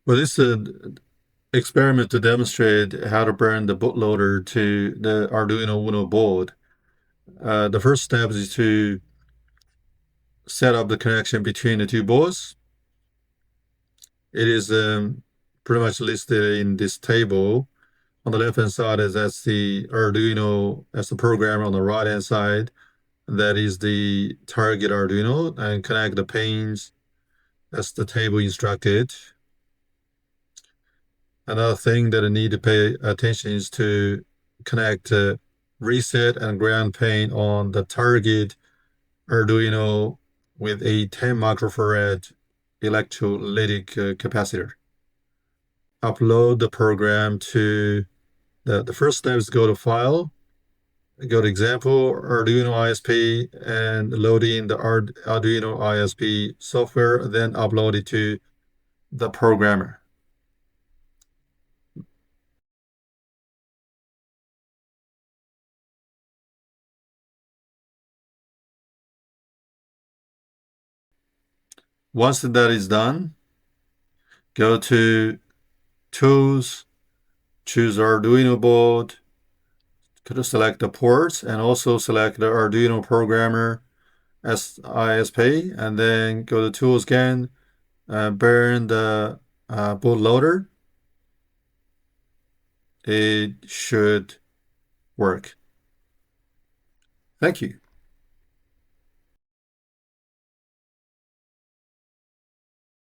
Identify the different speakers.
Speaker 1: Well, this is an experiment to demonstrate how to burn the bootloader to the Arduino UNO board. The first step is to set up the connection between the two boards. It is pretty much listed in this table. On the left-hand side that's the Arduino, that's the program. On the right-hand side, that is the target Arduino, and connect the pins. That's the table instructed. Another thing that I need to pay attention is to connect reset and ground pin on the target Arduino with a 10 microfarad electrolytic capacitor. Upload the program to the first step is go to File, go to Example, Arduino ISP, and load in the Arduino ISP software, then upload it to the programmer. Once that is done, go to Tools, choose Arduino board, select the ports, and also select the Arduino programmer as ISP, and then go to Tools again, burn the bootloader. It should work. Thank you.